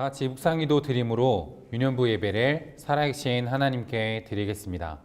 다 같이 묵상기도 드림으로 유년부 예배를 살아계신 하나님께 드리겠습니다.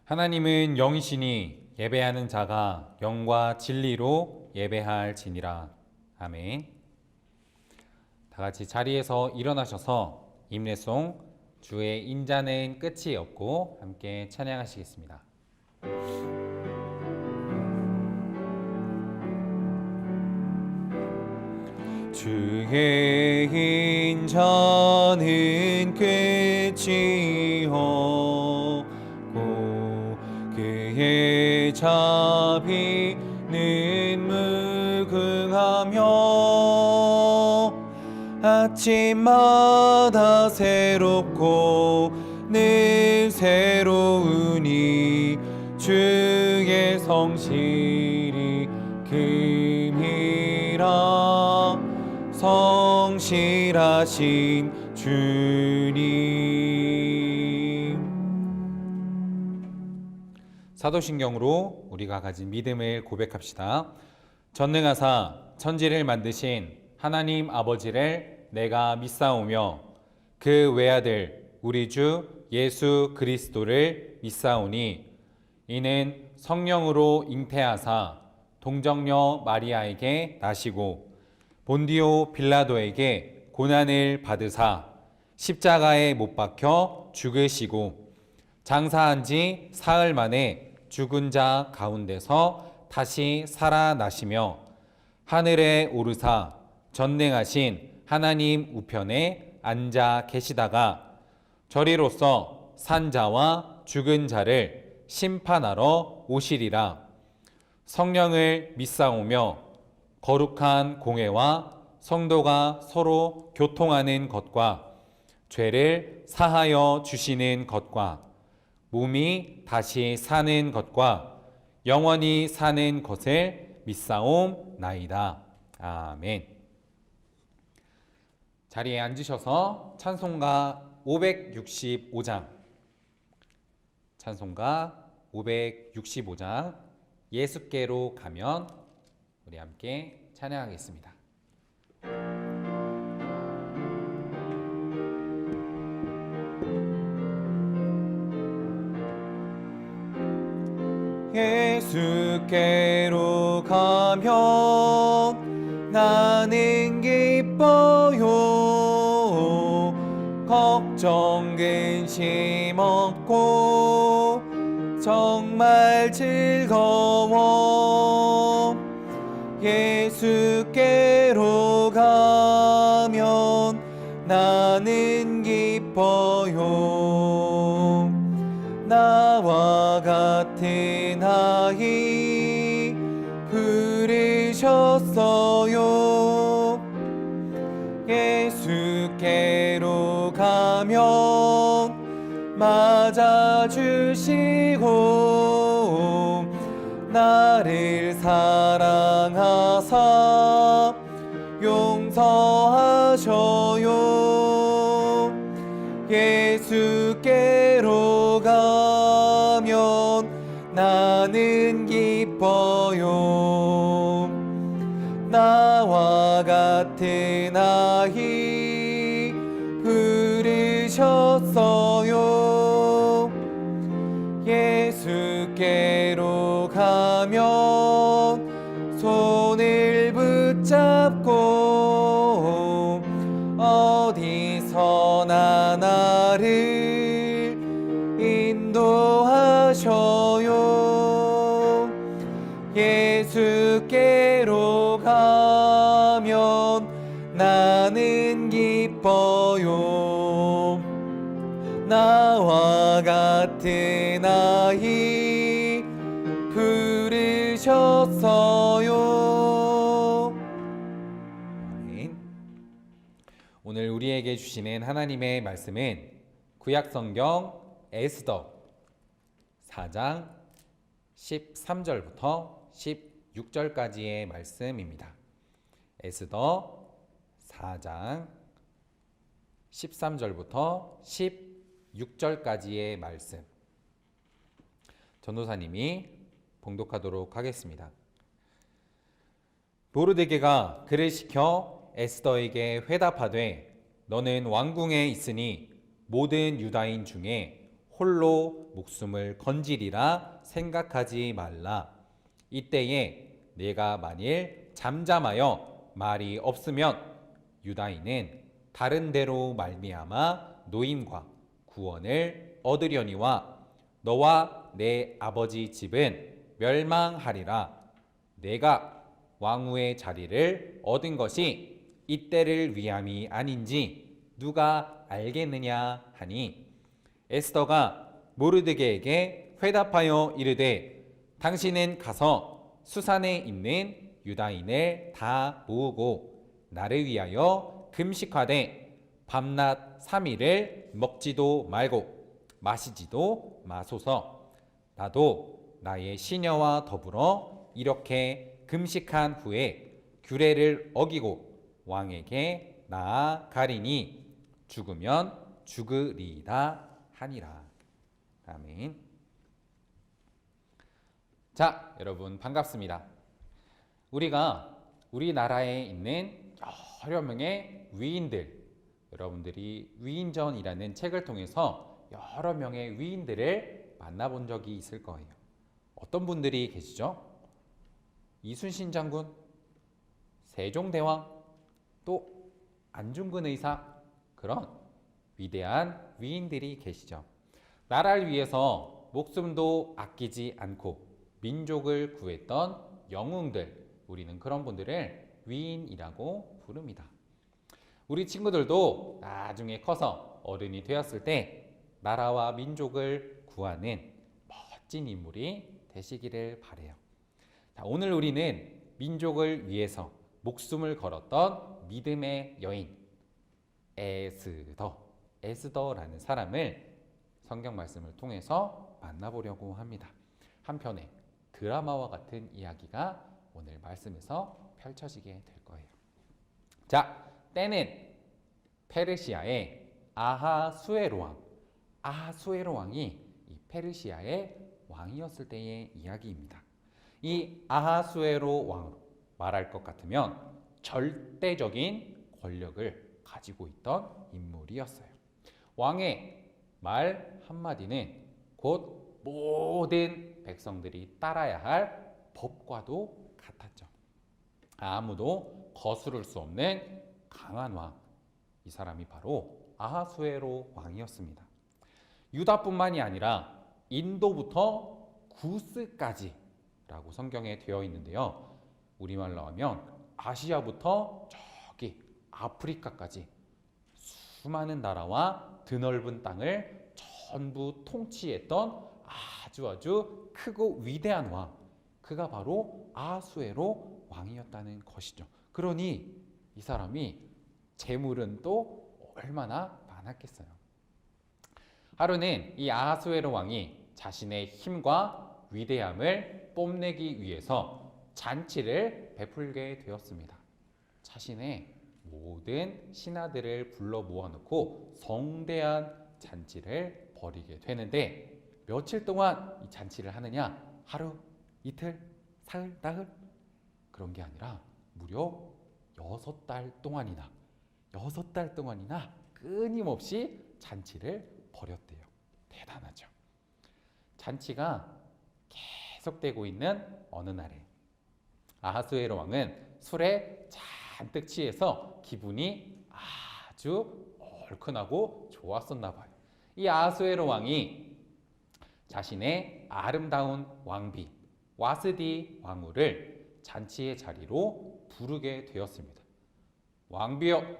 하나님은 영이시니 예배하는 자가 영과 진리로 예배할지니라. 아멘. 다 같이 자리에서 일어나셔서 임례송 주의 인자는 끝이 없고 함께 찬양하시겠습니다. 주의 인자는 끝이 없고 그의 자비는 무궁하며 아침마다 새롭고 늘 새로우니 주의 성실이 금이라. 성실하신 주님. 사도신경으로 우리가 가진 믿음을 고백합시다. 전능하사 천지를 만드신 하나님 아버지를 내가 믿사오며 그 외아들 우리 주 예수 그리스도를 믿사오니 이는 성령으로 잉태하사 동정녀 마리아에게 나시고 본디오 빌라도에게 고난을 받으사 십자가에 못 박혀 죽으시고 장사한 지 사흘 만에 죽은 자 가운데서 다시 살아나시며 하늘에 오르사 전능하신 하나님 우편에 앉아 계시다가 저리로서 산 자와 죽은 자를 심판하러 오시리라. 성령을 믿사오며 거룩한 공회와 성도가 서로 교통하는 것과 죄를 사하여 주시는 것과 몸이 다시 사는 것과 영원히 사는 것을 믿사옵나이다. 아멘. 자리에 앉으셔서 찬송가 565장 예수께로 가면 우리 함께 찬양하겠습니다. 예수께로 가면 나는 기뻐요. 걱정 근심 없고 정말 즐거워. 예수께로 가면 나는 기뻐요. 나와 같은 아이 부르셨어요. 예수께로 가면 맞아주시고 나를 사랑하사 용서하셔요. 예수께로 가면 나는 기뻐요. 나와 같은 아이 부르셨어요. 예수께로 가면 손을 붙잡고 어디서나 나를 인도하셔요. 예수께로 가면 나는 기뻐요. 나와 같은 아이 부르셨어요. 우리에게 주시는 하나님의 말씀은 구약성경 에스더 4장 13절부터 16절까지의 말씀입니다. 에스더 4장 13절부터 16절까지의 말씀. 전도사님이 봉독하도록 하겠습니다. 모르드게가 그를 시켜 에스더에게 회답하되 너는 왕궁에 있으니 모든 유다인 중에 홀로 목숨을 건지리라 생각하지 말라. 이때에 내가 만일 잠잠하여 말이 없으면 유다인은 다른 데로 말미암아 노임과 구원을 얻으려니와 너와 내 아버지 집은 멸망하리라. 내가 왕후의 자리를 얻은 것이 이때를 위함이 아닌지 누가 알겠느냐 하니 에스더가 모르드게에게 회답하여 이르되 당신은 가서 수산에 있는 유다인을 다 모으고 나를 위하여 금식하되 밤낮 3일을 먹지도 말고 마시지도 마소서. 나도 나의 시녀와 더불어 이렇게 금식한 후에 규례를 어기고 왕에게 나아가리니 죽으면 죽으리이다 하니라. 아멘. 자, 여러분 반갑습니다. 우리가 우리나라에 있는 여러 명의 위인들, 여러분들이 위인전이라는 책을 통해서 여러 명의 위인들을 만나본 적이 있을 거예요. 어떤 분들이 계시죠? 이순신 장군, 세종대왕, 또 안중근 의사, 그런 위대한 위인들이 계시죠. 나라를 위해서 목숨도 아끼지 않고 민족을 구했던 영웅들, 우리는 그런 분들을 위인이라고 부릅니다. 우리 친구들도 나중에 커서 어른이 되었을 때 나라와 민족을 구하는 멋진 인물이 되시기를 바라요. 자, 오늘 우리는 민족을 위해서 목숨을 걸었던 믿음의 여인 에스더라는 사람을 성경 말씀을 통해서 만나보려고 합니다. 한편의 드라마와 같은 이야기가 오늘 말씀에서 펼쳐지게 될 거예요. 자, 때는 페르시아의 아하수에로 왕. 아하수에로 왕이 이 페르시아의 왕이었을 때의 이야기입니다. 이 아하수에로 왕으로 말할 것 같으면 절대적인 권력을 가지고 있던 인물이었어요. 왕의 말 한마디는 곧 모든 백성들이 따라야 할 법과도 같았죠. 아무도 거스를 수 없는 강한 왕, 이 사람이 바로 아하수에로 왕이었습니다. 유다뿐만이 아니라 인도부터 구스까지 라고 성경에 되어 있는데요. 우리말로 하면 아시아부터 저기 아프리카까지 수많은 나라와 드넓은 땅을 전부 통치했던 아주 크고 위대한 왕, 그가 바로 아하수에로 왕이었다는 것이죠. 그러니 이 사람이 재물은 또 얼마나 많았겠어요. 하루는 이 아하수에로 왕이 자신의 힘과 위대함을 뽐내기 위해서 잔치를 베풀게 되었습니다. 자신의 모든 신하들을 불러 모아놓고 성대한 잔치를 벌이게 되는데, 며칠 동안 이 잔치를 하느냐? 하루, 이틀, 사흘, 나흘? 그런 게 아니라 무려 6달 동안이나 끊임없이 잔치를 벌였대요. 대단하죠. 잔치가 계속되고 있는 어느 날에 아하수에로 왕은 술에 잔뜩 취해서 기분이 아주 얼큰하고 좋았었나 봐요. 이 아하수에로 왕이 자신의 아름다운 왕비 와스디 왕후를 잔치의 자리로 부르게 되었습니다. 왕비여,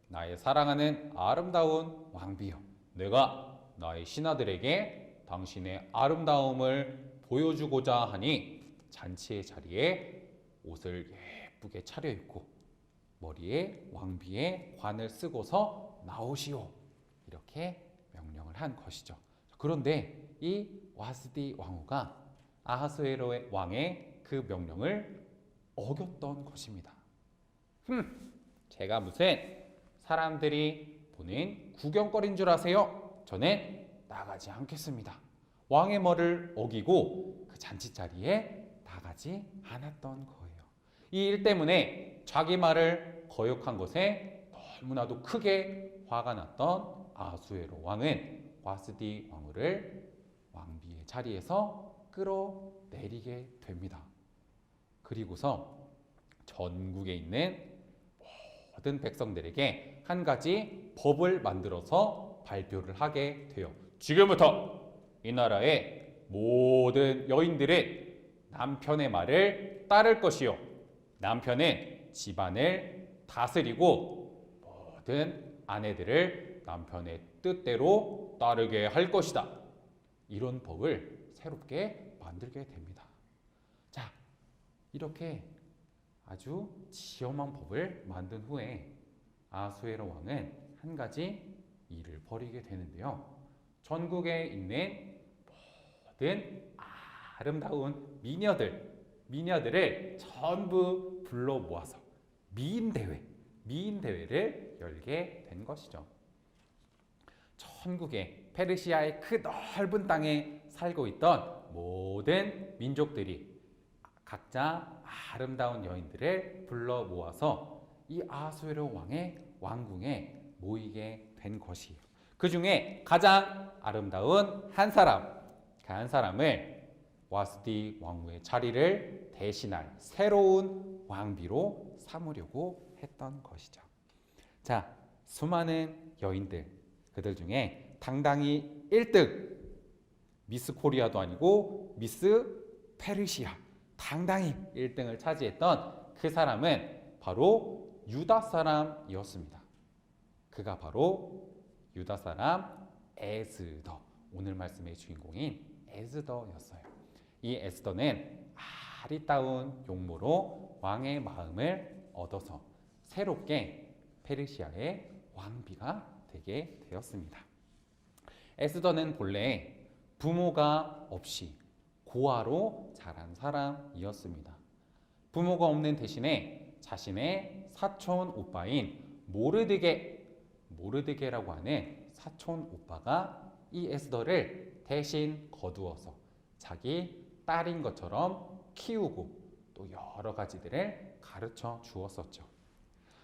나의 사랑하는 아름다운 왕비여, 내가 나의 신하들에게 당신의 아름다움을 보여주고자 하니 잔치의 자리에 옷을 예쁘게 차려입고 머리에 왕비의 관을 쓰고서 나오시오. 이렇게 명령을 한 것이죠. 그런데 이 와스디 왕후가 아하수에로 왕의 그 명령을 어겼던 것입니다. 제가 무슨 사람들이 보는 구경거리인 줄 아세요? 저는 나가지 않겠습니다. 왕의 말을 어기고 그 잔치 자리에 나가지 않았던 거예요. 이 일 때문에 자기 말을 거역한 것에 너무나도 크게 화가 났던 아하수에로 왕은 와스디 왕후를 왕비의 자리에서 끌어내리게 됩니다. 그리고서 전국에 있는 모든 백성들에게 한 가지 법을 만들어서 발표를 하게 돼요. 지금부터 이 나라의 모든 여인들은 남편의 말을 따를 것이요. 남편은 집안을 다스리고 모든 아내들을 남편의 뜻대로 따르게 할 것이다. 이런 법을 새롭게 만들게 됩니다. 자, 이렇게 아주 지엄한 법을 만든 후에 아하수에로 왕은 한 가지 일을 벌이게 되는데요. 전국에 있는 모든 아름다운 미녀들을 전부 불러 모아서 미인대회를 열게 된 것이죠. 전국의 페르시아의 그 넓은 땅에 살고 있던 모든 민족들이 각자 아름다운 여인들을 불러 모아서 이 아하수에로 왕의 왕궁에 모이게 된 것이에요. 그 중에 가장 아름다운 한 사람, 그 한 사람을 와스디 왕후의 자리를 대신할 새로운 왕비로 삼으려고 했던 것이죠. 자, 수많은 여인들, 그들 중에 당당히 1등, 미스 코리아도 아니고 미스 페르시아, 당당히 1등을 차지했던 그 사람은 바로 유다 사람이었습니다. 그가 바로 유다 사람 에스더, 오늘 말씀의 주인공인 에스더였어요. 이 에스더는 아리따운 용모로 왕의 마음을 얻어서 새롭게 페르시아의 왕비가 되게 되었습니다. 에스더는 본래 부모가 없이 고아로 자란 사람이었습니다. 부모가 없는 대신에 자신의 사촌 오빠인 모르드게라고 하는 사촌 오빠가 이 에스더를 대신 거두어서 자기 딸인 것처럼 키우고 또 여러 가지들을 가르쳐 주었었죠.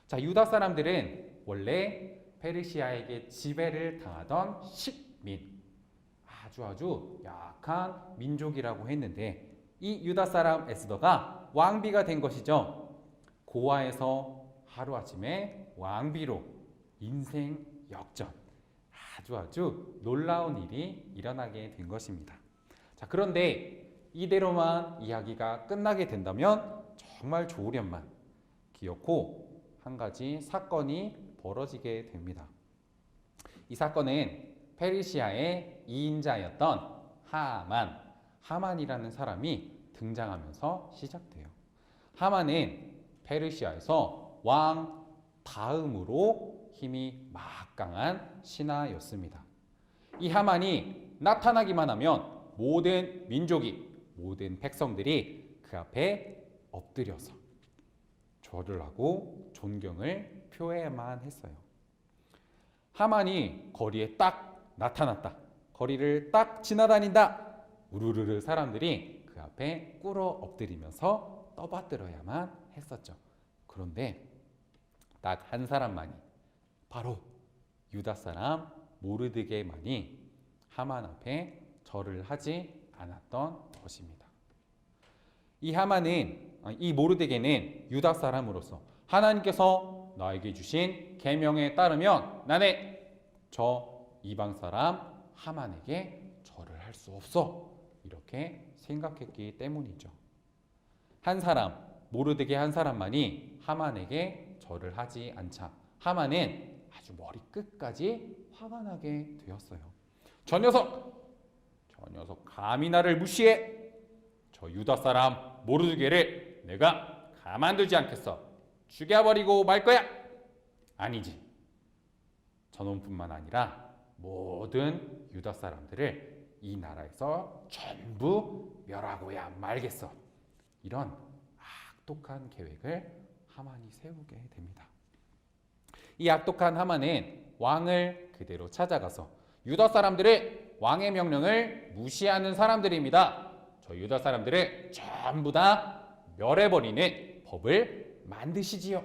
자, 유다 사람들은 원래 페르시아에게 지배를 당하던 식민, 아주 약한 민족이라고 했는데 이 유다 사람 에스더가 왕비가 된 것이죠. 고아에서 하루아침에 왕비로 인생 역전, 아주 놀라운 일이 일어나게 된 것입니다. 자, 그런데 이대로만 이야기가 끝나게 된다면 정말 좋으련만 기어코 한 가지 사건이 벌어지게 됩니다. 이 사건은 페르시아의 2인자였던 하만이라는 사람이 등장하면서 시작돼요. 하만은 페르시아에서 왕 다음으로 힘이 막강한 신하였습니다. 이 하만이 나타나기만 하면 모든 민족이, 모든 백성들이 그 앞에 엎드려서 절을 하고 존경을 표해야만 했어요. 하만이 거리에 딱 나타났다. 거리를 딱 지나다닌다. 우르르르 사람들이 그 앞에 꿇어 엎드리면서 떠받들어야만 했었죠. 그런데 딱 한 사람만이, 바로 유다 사람 모르드게만이 하만 앞에 절을 하지 않았던 것입니다. 이 모르드게는 유다 사람으로서 하나님께서 나에게 주신 계명에 따르면 나는 저 이방 사람 하만에게 절을 할 수 없어, 이렇게 생각했기 때문이죠. 한 사람, 모르드게 한 사람만이 하만에게 절을 하지 않자 하만은 아주 머리 끝까지 화가 나게 되었어요. 저 녀석 감히 나를 무시해. 저 유다 사람 모르드게를 내가 가만두지 않겠어. 죽여버리고 말 거야. 아니지, 전원뿐만 아니라 모든 유다 사람들을 이 나라에서 전부 멸하고야 말겠어. 이런 악독한 계획을 하만이 세우게 됩니다. 이 악독한 하만은 왕을 그대로 찾아가서 유다 사람들의 왕의 명령을 무시하는 사람들입니다. 저 유다 사람들을 전부 다 멸해버리는 법을 만드시지요.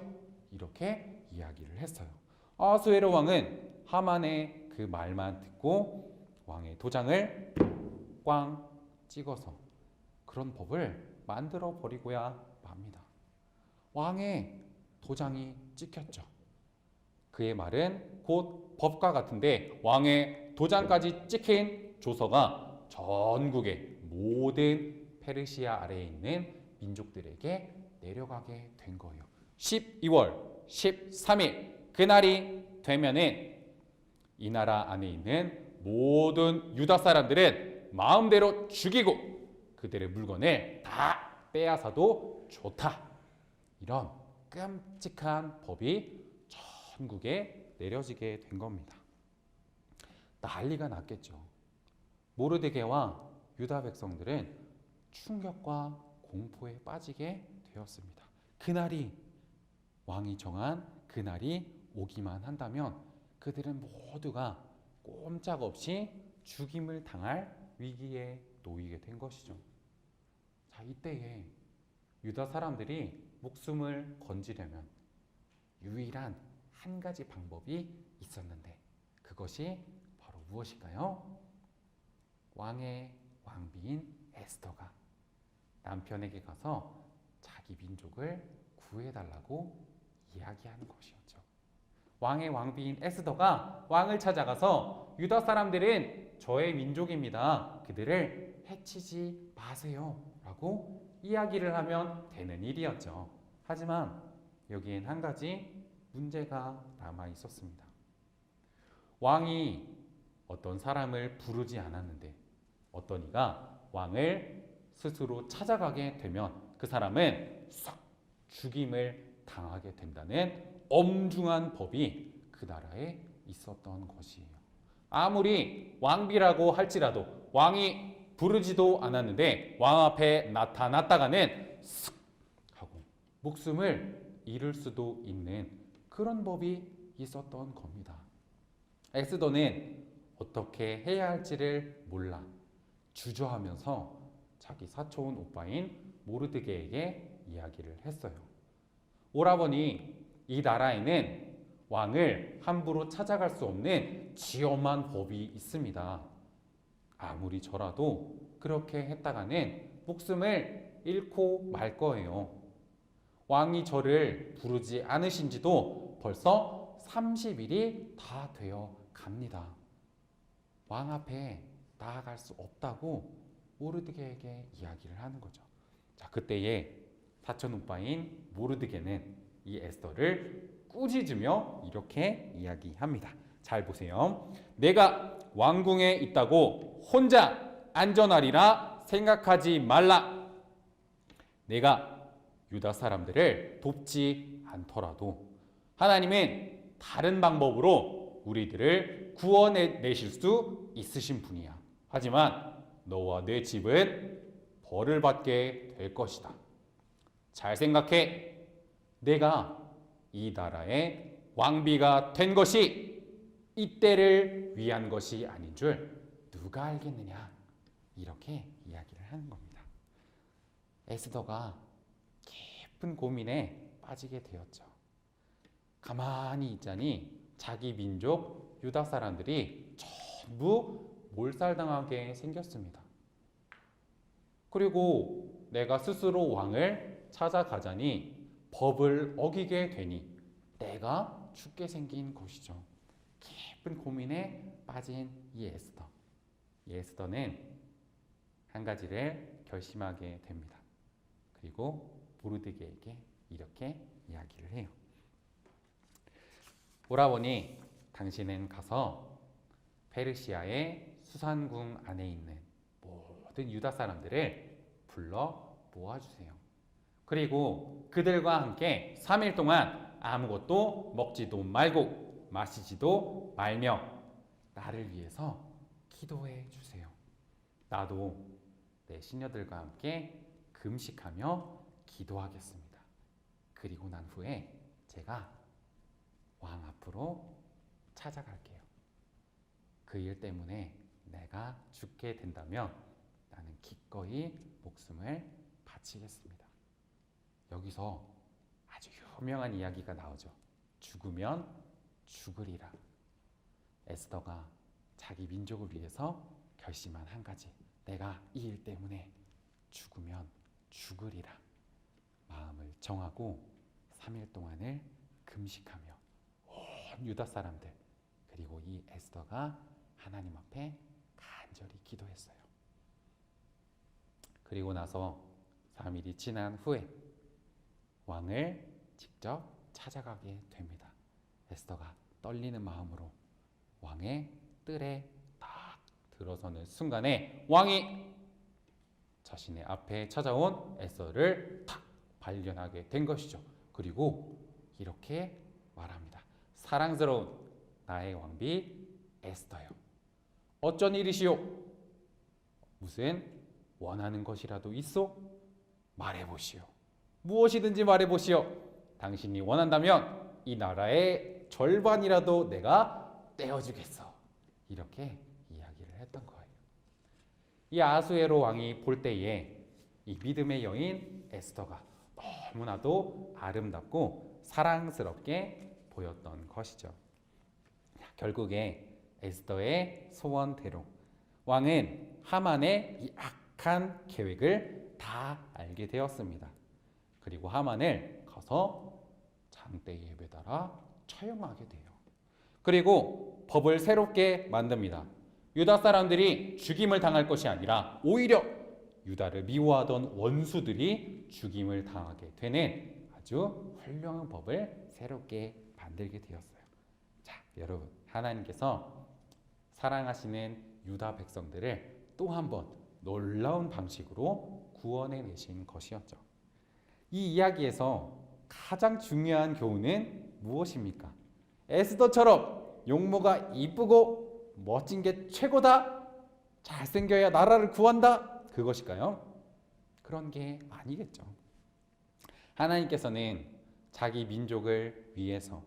이렇게 이야기를 했어요. 아하수에로 왕은 하만의 그 말만 듣고 왕의 도장을 꽝 찍어서 그런 법을 만들어 버리고야 맙니다. 왕의 도장이 찍혔죠. 그의 말은 곧 법과 같은데 왕의 도장까지 찍힌 조서가 전국의 모든 페르시아 아래에 있는 민족들에게 내려가게 된 거예요. 12월 13일 그날이 되면은 이 나라 안에 있는 모든 유다 사람들은 마음대로 죽이고 그들의 물건을 다 빼앗아도 좋다. 이런 끔찍한 법이 전국에 내려지게 된 겁니다. 난리가 났겠죠. 모르드게와 유다 백성들은 충격과 공포에 빠지게 되었습니다. 그날이 왕이 정한 그날이 오기만 한다면 그들은 모두가 꼼짝없이 죽임을 당할 위기에 놓이게 된 것이죠. 자, 이때에 유다 사람들이 목숨을 건지려면 유일한 한 가지 방법이 있었는데 그것이 바로 무엇일까요? 왕의 왕비인 에스더가 남편에게 가서 자기 민족을 구해달라고 이야기하는 것이었죠. 왕의 왕비인 에스더가 왕을 찾아가서 유다 사람들은 저의 민족입니다. 그들을 해치지 마세요. 라고 이야기를 하면 되는 일이었죠. 하지만 여기엔 한 가지 문제가 남아 있었습니다. 왕이 어떤 사람을 부르지 않았는데 어떤 이가 왕을 스스로 찾아가게 되면 그 사람은 싹 죽임을 당하게 된다는 엄중한 법이 그 나라에 있었던 것이에요. 아무리 왕비라고 할지라도 왕이 부르지도 않았는데 왕 앞에 나타났다가는 슥 하고 목숨을 잃을 수도 있는 그런 법이 있었던 겁니다. 에스더는 어떻게 해야 할지를 몰라 주저하면서 자기 사촌 오빠인 모르드게에게 이야기를 했어요. 오라버니, 이 나라에는 왕을 함부로 찾아갈 수 없는 지엄한 법이 있습니다. 아무리 저라도 그렇게 했다가는 목숨을 잃고 말 거예요. 왕이 저를 부르지 않으신지도 벌써 30일이 다 되어 갑니다. 왕 앞에 나아갈 수 없다고 모르드게에게 이야기를 하는 거죠. 자, 그때에 사촌 오빠인 모르드게는 이 에스더를 꾸짖으며 이렇게 이야기합니다. 잘 보세요. 내가 왕궁에 있다고 혼자 안전하리라 생각하지 말라. 내가 유다 사람들을 돕지 않더라도 하나님은 다른 방법으로 우리들을 구원해내실 수 있으신 분이야. 하지만 너와 내 집은 벌을 받게 될 것이다. 잘 생각해. 내가 이 나라의 왕비가 된 것이 이때를 위한 것이 아닌 줄 누가 알겠느냐. 이렇게 이야기를 하는 겁니다. 에스더가 깊은 고민에 빠지게 되었죠. 가만히 있자니 자기 민족 유다 사람들이 전부 몰살당하게 생겼습니다. 그리고 내가 스스로 왕을 찾아가자니 법을 어기게 되니 내가 죽게 생긴 것이죠. 깊은 고민에 빠진 이 에스더. 이 에스더는 한 가지를 결심하게 됩니다. 그리고 모르드게에게 이렇게 이야기를 해요. 오라버니, 당신은 가서 페르시아의 수산궁 안에 있는 모든 유다 사람들을 불러 모아주세요. 그리고 그들과 함께 3일 동안 아무것도 먹지도 말고 마시지도 말며 나를 위해서 기도해 주세요. 나도 내 시녀들과 함께 금식하며 기도하겠습니다. 그리고 난 후에 제가 왕 앞으로 찾아갈게요. 그 일 때문에 내가 죽게 된다면 나는 기꺼이 목숨을 바치겠습니다. 여기서 아주 유명한 이야기가 나오죠. 죽으면 죽으리라. 에스더가 자기 민족을 위해서 결심한 한 가지. 내가 이 일 때문에 죽으면 죽으리라. 마음을 정하고 3일 동안을 금식하며 온 유다 사람들 그리고 이 에스더가 하나님 앞에 간절히 기도했어요. 그리고 나서 3일이 지난 후에 왕을 직접 찾아가게 됩니다. 에스더가 떨리는 마음으로 왕의 뜰에 딱 들어서는 순간에 왕이 자신의 앞에 찾아온 에스더를 탁 발견하게 된 것이죠. 그리고 이렇게 말합니다. 사랑스러운 나의 왕비 에스더요. 어쩐 일이시오? 무슨 원하는 것이라도 있어? 말해보시오. 무엇이든지 말해보시오. 당신이 원한다면 이 나라의 절반이라도 내가 떼어주겠어. 이렇게 이야기를 했던 거예요. 이 아수에로 왕이 볼 때에 이 믿음의 여인 에스더가 너무나도 아름답고 사랑스럽게 보였던 것이죠. 결국에 에스더의 소원대로 왕은 하만의 이 악한 계획을 다 알게 되었습니다. 그리고 하만을 가서 장대에 매달아 처형하게 돼요. 그리고 법을 새롭게 만듭니다. 유다 사람들이 죽임을 당할 것이 아니라 오히려 유다를 미워하던 원수들이 죽임을 당하게 되는 아주 훌륭한 법을 새롭게 만들게 되었어요. 자, 여러분, 하나님께서 사랑하시는 유다 백성들을 또 한 번 놀라운 방식으로 구원해 내신 것이었죠. 이 이야기에서 가장 중요한 교훈은 무엇입니까? 에스더처럼 용모가 이쁘고 멋진 게 최고다. 잘생겨야 나라를 구한다. 그것일까요? 그런 게 아니겠죠. 하나님께서는 자기 민족을 위해서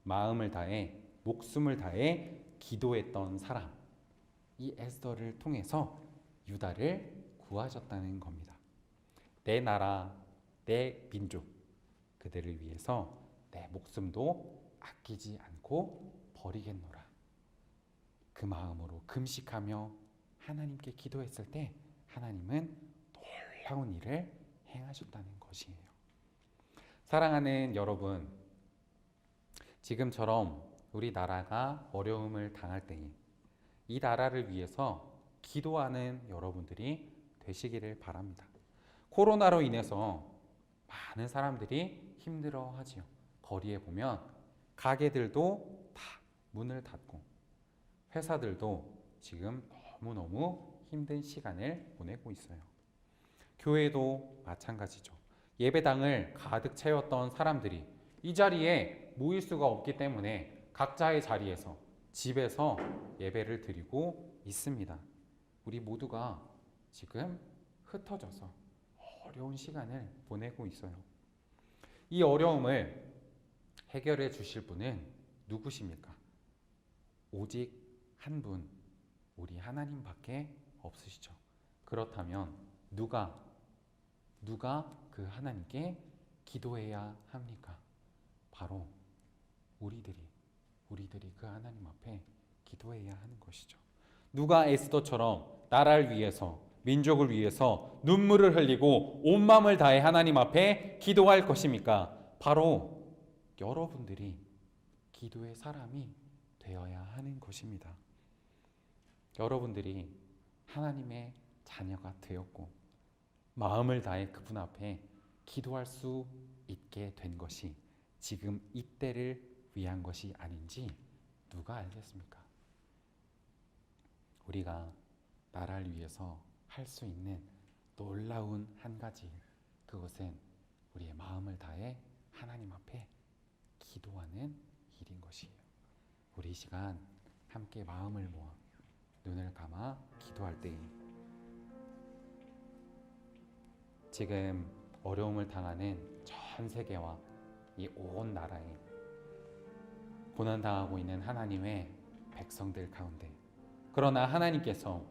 마음을 다해 목숨을 다해 기도했던 사람, 이 에스더를 통해서 유다를 구하셨다는 겁니다. 내 나라, 내 민족, 그들을 위해서 내 목숨도 아끼지 않고 버리겠노라. 그 마음으로 금식하며 하나님께 기도했을 때 하나님은 놀라운 일을 행하셨다는 것이에요. 사랑하는 여러분, 지금처럼 우리 나라가 어려움을 당할 때에 이 나라를 위해서 기도하는 여러분들이 되시기를 바랍니다. 코로나로 인해서 많은 사람들이 힘들어하지요. 거리에 보면 가게들도 다 문을 닫고 회사들도 지금 너무너무 힘든 시간을 보내고 있어요. 교회도 마찬가지죠. 예배당을 가득 채웠던 사람들이 이 자리에 모일 수가 없기 때문에 각자의 자리에서 집에서 예배를 드리고 있습니다. 우리 모두가 지금 흩어져서 어려운 시간을 보내고 있어요. 이 어려움을 해결해 주실 분은 누구십니까? 오직 한 분, 우리 하나님밖에 없으시죠. 그렇다면 누가 그 하나님께 기도해야 합니까? 바로 우리들이 그 하나님 앞에 기도해야 하는 것이죠. 누가 에스더처럼 나라를 위해서 민족을 위해서 눈물을 흘리고 온 마음을 다해 하나님 앞에 기도할 것입니까? 바로 여러분들이 기도의 사람이 되어야 하는 것입니다. 여러분들이 하나님의 자녀가 되었고 마음을 다해 그분 앞에 기도할 수 있게 된 것이 지금 이때를 위한 것이 아닌지 누가 알겠습니까? 우리가 나라를 위해서 할 수 있는 놀라운 한 가지, 그것은 우리의 마음을 다해 하나님 앞에 기도하는 일인 것이에요. 우리 이 시간 함께 마음을 모아 눈을 감아 기도할 때 지금 어려움을 당하는 전 세계와 이 온 나라에 고난당하고 있는 하나님의 백성들 가운데, 그러나 하나님께서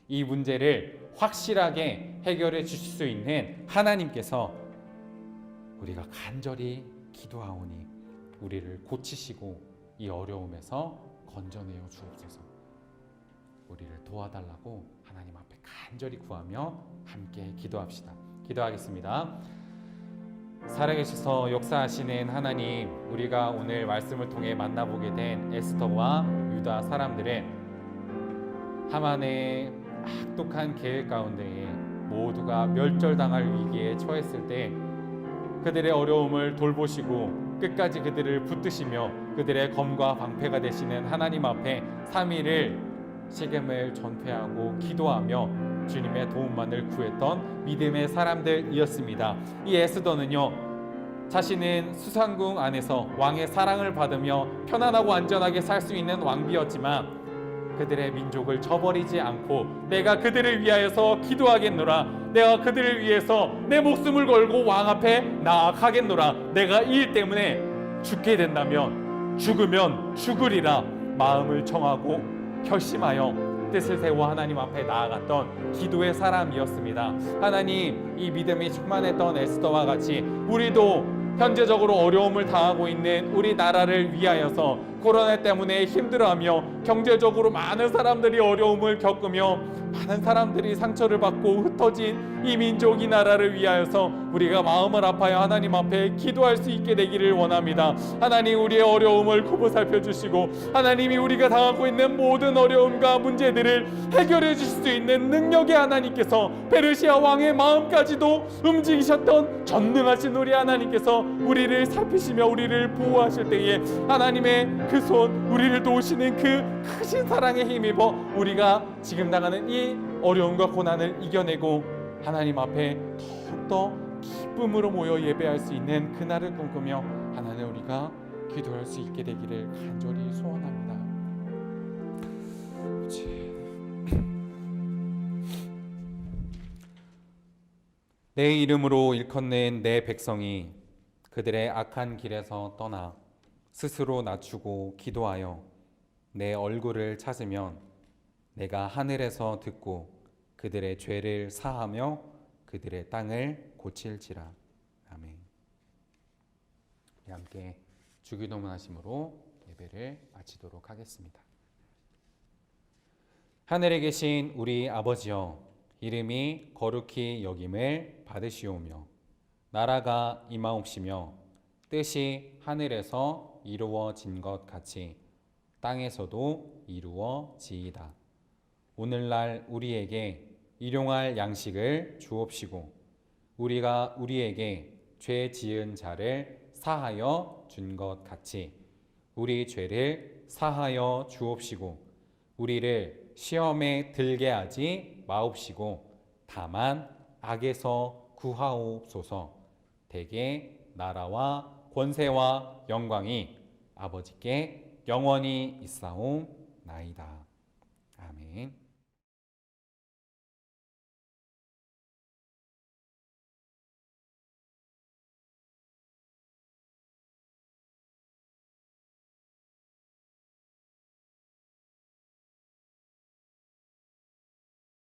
이 문제를 확실하게 해결해 주실 수 있는 하나님께서 우리가 간절히 기도하오니 우리를 고치시고 이 어려움에서 건져내어 주옵소서. 우리를 도와달라고 하나님 앞에 간절히 구하며 함께 기도합시다. 기도하겠습니다. 살아계셔서 역사하시는 하나님, 우리가 오늘 말씀을 통해 만나보게 된 에스더와 유다 사람들은 하만의 악독한 계획 가운데에 모두가 멸절당할 위기에 처했을 때 그들의 어려움을 돌보시고 끝까지 그들을 붙드시며 그들의 검과 방패가 되시는 하나님 앞에 3일을 식음을 전폐하고 기도하며 주님의 도움만을 구했던 믿음의 사람들이었습니다. 이 에스더는요, 자신은 수상궁 안에서 왕의 사랑을 받으며 편안하고 안전하게 살 수 있는 왕비였지만 그들의 민족을 저버리지 않고 내가 그들을 위하여서 기도하겠노라, 내가 그들을 위해서 내 목숨을 걸고 왕 앞에 나아가겠노라, 내가 이 일 때문에 죽게 된다면 죽으면 죽으리라 마음을 정하고 결심하여 뜻을 세워 하나님 앞에 나아갔던 기도의 사람이었습니다. 하나님, 이 믿음이 충만했던 에스더와 같이 우리도 현재적으로 어려움을 당하고 있는 우리 나라를 위하여서 코로나 때문에 힘들어하며 경제적으로 많은 사람들이 어려움을 겪으며 많은 사람들이 상처를 받고 흩어진 이 민족, 이 나라를 위하여서 우리가 마음을 아파요 하나님 앞에 기도할 수 있게 되기를 원합니다. 하나님, 우리의 어려움을 굽어 살펴주시고 하나님이 우리가 당하고 있는 모든 어려움과 문제들을 해결해 주실 수 있는 능력의 하나님께서, 페르시아 왕의 마음까지도 움직이셨던 전능하신 우리 하나님께서 우리를 살피시며 우리를 보호하실 때에 하나님의 그 손, 우리를 도우시는 그 크신 사랑에 힘입어 우리가 지금 당하는 이 어려움과 고난을 이겨내고 하나님 앞에 더욱더 기쁨으로 모여 예배할 수 있는 그날을 꿈꾸며 하나님 우리가 기도할 수 있게 되기를 간절히 소원합니다. 내 이름으로 일컫는 내 백성이 그들의 악한 길에서 떠나 스스로 낮추고 기도하여 내 얼굴을 찾으면 내가 하늘에서 듣고 그들의 죄를 사하며 그들의 땅을 고칠지라. 아멘. 함께 주기도문 하심으로 예배를 마치도록 하겠습니다. 하늘에 계신 우리 아버지여, 이름이 거룩히 여김을 받으시오며 나라가 임하옵시며 뜻이 하늘에서 이루어진 것 같이 땅에서도 이루어지이다. 오늘날 우리에게 일용할 양식을 주옵시고 우리가 우리에게 죄 지은 자를 사하여 준 것 같이 우리 죄를 사하여 주옵시고 우리를 시험에 들게 하지 마옵시고 다만 악에서 구하옵소서. 대개 나라와 권세와 영광이 아버지께 영원히 있사옵나이다. 아멘.